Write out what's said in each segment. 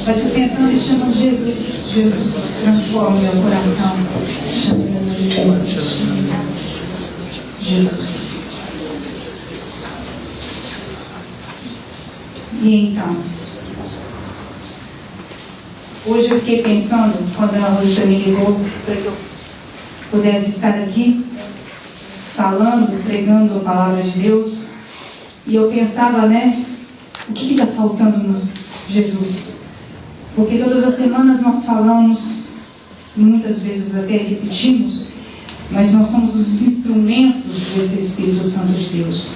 Mas eu tentando e chamando Jesus. Jesus, transforma o meu coração. Jesus. E então, hoje eu fiquei pensando, quando a Rosita me ligou, para que eu pudesse estar aqui, falando, pregando a palavra de Deus, e eu pensava, o que está faltando no Jesus? Porque todas as semanas nós falamos, e muitas vezes até repetimos, mas nós somos os instrumentos desse Espírito Santo de Deus.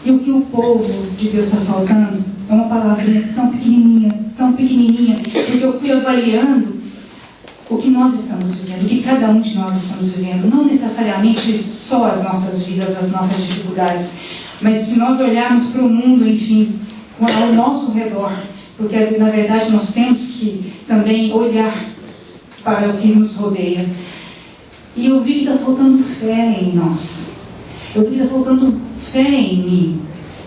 E o que o povo de Deus está faltando é uma palavrinha tão pequenininha, porque eu fui avaliando o que nós estamos vivendo, o que cada um de nós estamos vivendo, não necessariamente só as nossas vidas, as nossas dificuldades, mas se nós olharmos para o mundo, enfim, ao nosso redor, porque na verdade nós temos que também olhar para o que nos rodeia. E eu vi que está faltando fé em nós, eu vi que está faltando fé em mim,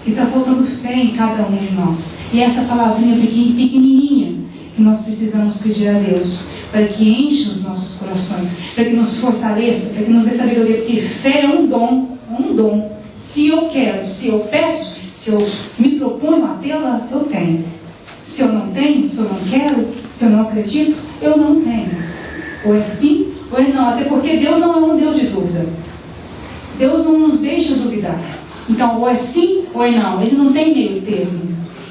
que está faltando fé em cada um de nós. E essa palavrinha pequenininha que nós precisamos pedir a Deus, para que enche os nossos corações, para que nos fortaleça, para que nos dê sabedoria, porque fé é um dom. Se eu quero, se eu peço, se eu me proponho a tê-la, eu tenho. Se eu não tenho, se eu não quero, se eu não acredito, eu não tenho. Ou é sim, ou é não. Até porque Deus não é um Deus de dúvida. Deus não nos deixa duvidar. Então, ou é sim, ou é não. Ele não tem meio termo.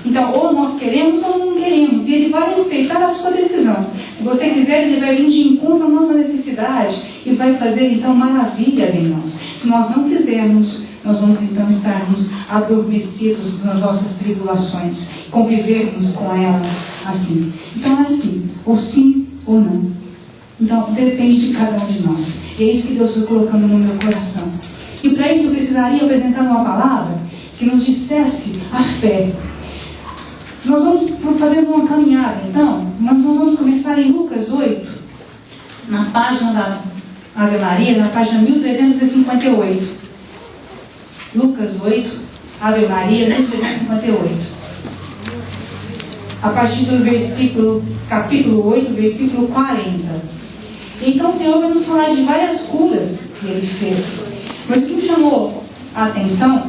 Então, ou nós queremos ou não queremos. E Ele vai respeitar a sua decisão. Se você quiser, Ele vai vir de encontro à nossa necessidade e vai fazer, então, maravilhas em nós. Se nós não quisermos, nós vamos, então, estarmos adormecidos nas nossas tribulações. Convivermos com ela assim. Então, é assim. Ou sim ou não. Então, depende de cada um de nós. E é isso que Deus foi colocando no meu coração. E para isso eu precisaria apresentar uma palavra que nos dissesse a fé. Nós vamos fazer uma caminhada, então, mas nós vamos começar em Lucas 8, na página da Ave Maria, na página 1358. Lucas 8, Ave Maria, 1358. A partir do capítulo 8, versículo 40. Então o Senhor vai nos falar de várias curas que Ele fez. Mas o que me chamou a atenção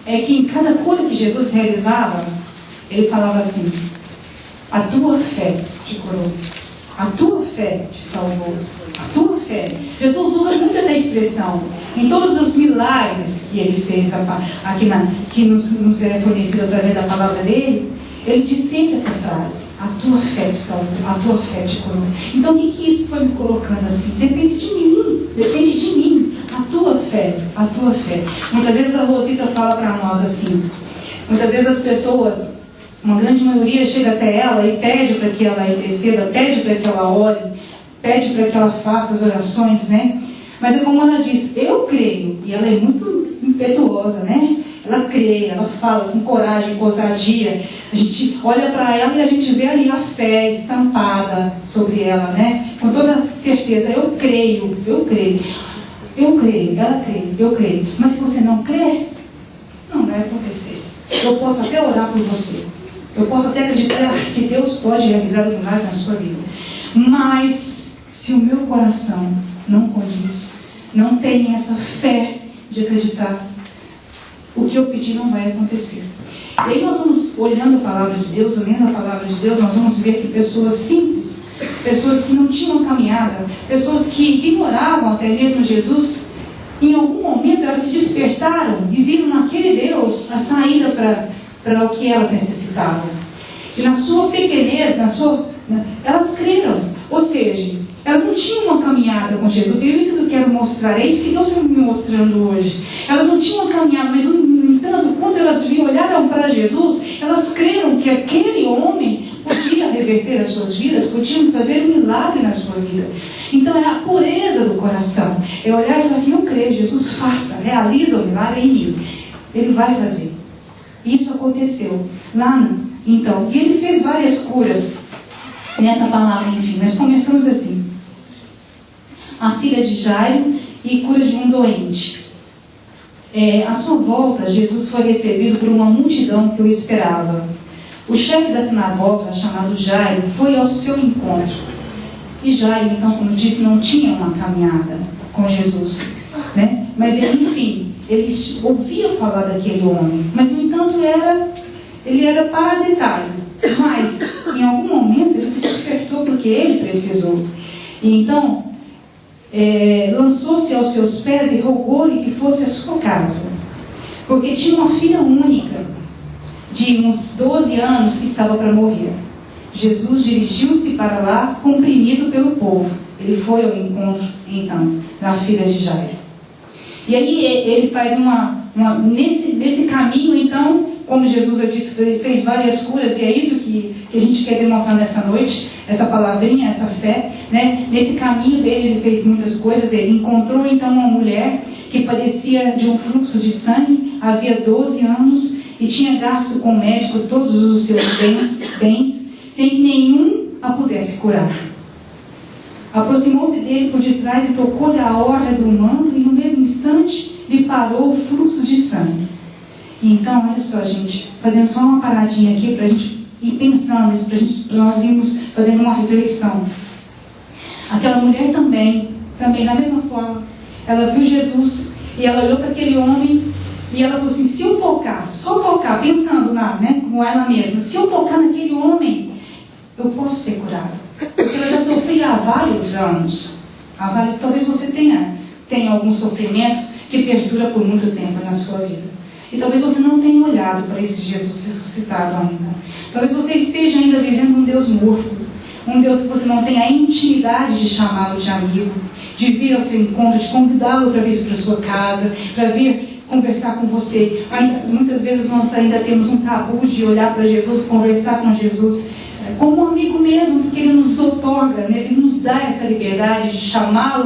é que em cada cura que Jesus realizava, Ele falava assim: a tua fé te curou, a tua fé te salvou, a tua fé. Jesus usa muito essa expressão em todos os milagres que Ele fez aqui que nos é conhecido através da palavra dEle. Ele diz sempre essa frase: a tua fé te salvou, a tua fé te curou. Então o que isso foi me colocando assim? Depende de mim, a tua fé, a tua fé. Muitas vezes a Rosita fala para nós assim, muitas vezes as pessoas, uma grande maioria chega até ela e pede para que ela interceda, pede para que ela ore, pede para que ela faça as orações, Mas é como ela diz: eu creio, e ela é muito impetuosa, Ela crê, ela fala com coragem, com ousadia. A gente olha para ela e a gente vê ali a fé estampada sobre ela, Com toda certeza: eu creio, ela crê, eu creio. Mas se você não crê, não vai acontecer. Eu posso até orar por você, eu posso até acreditar que Deus pode realizar o milagre na sua vida, mas se o meu coração não condiz, não tem essa fé de acreditar, o que eu pedi não vai acontecer. E aí nós vamos olhando a palavra de Deus, lendo a palavra de Deus, nós vamos ver que pessoas simples, pessoas que não tinham caminhada, pessoas que ignoravam até mesmo Jesus, em algum momento elas se despertaram e viram naquele Deus a saída para o que elas necessitavam. E na sua pequenez, elas creram. Ou seja, elas não tinham uma caminhada com Jesus. E é isso que eu quero mostrar, é isso que Deus está me mostrando hoje. Elas não tinham caminhada, mas no entanto, quando elas olharam para Jesus, elas creram que aquele homem podia reverter as suas vidas, podia fazer um milagre na sua vida. Então é a pureza do coração, é olhar e falar assim: eu creio, Jesus, faça, realiza o milagre em mim. Ele vai fazer. Isso aconteceu lá, então, e Ele fez várias curas nessa palavra, enfim. Nós começamos assim: a filha de Jairo e cura de um doente. À sua volta, Jesus foi recebido por uma multidão que o esperava. O chefe da sinagoga, chamado Jairo, foi ao seu encontro. E Jairo, então, como eu disse, não tinha uma caminhada com Jesus, né? Mas ele, enfim, ele ouvia falar daquele homem, mas, no entanto, ele era parasitário. Mas, em algum momento, ele se despertou porque ele precisou. E então, lançou-se aos seus pés e rogou-lhe que fosse à sua casa, porque tinha uma filha única, de uns 12 anos, que estava para morrer. Jesus dirigiu-se para lá, comprimido pelo povo. Ele foi ao encontro, então, da filha de Jairo. E aí ele faz nesse caminho, então, como Jesus, eu disse, fez várias curas, e é isso que a gente quer demonstrar nessa noite, essa palavrinha, essa fé, né? Nesse caminho dele, ele fez muitas coisas. Ele encontrou, então, uma mulher que padecia de um fluxo de sangue, havia 12 anos, e tinha gasto com o médico todos os seus bens, sem que nenhum a pudesse curar. Aproximou-se dele por detrás e tocou-lhe a orla do manto, e no mesmo instante lhe parou o fluxo de sangue. E então, olha só, gente, fazendo só uma paradinha aqui para a gente ir pensando, para nós irmos fazendo uma reflexão. Aquela mulher também da mesma forma, ela viu Jesus e ela olhou para aquele homem e ela falou assim: se eu tocar, só tocar, pensando com ela mesma, se eu tocar naquele homem, eu posso ser curada. Porque ela já sofria há vários anos. Talvez você tenha algum sofrimento que perdura por muito tempo na sua vida. E talvez você não tenha olhado para esse Jesus ressuscitado ainda. Talvez você esteja ainda vivendo um Deus morto. Um Deus que você não tem a intimidade de chamá-lo de amigo, de vir ao seu encontro, de convidá-lo para vir para a sua casa, para vir conversar com você. Muitas vezes nós ainda temos um tabu de olhar para Jesus, conversar com Jesus como um amigo mesmo, porque Ele nos outorga, né? Ele nos dá essa liberdade de chamá-lo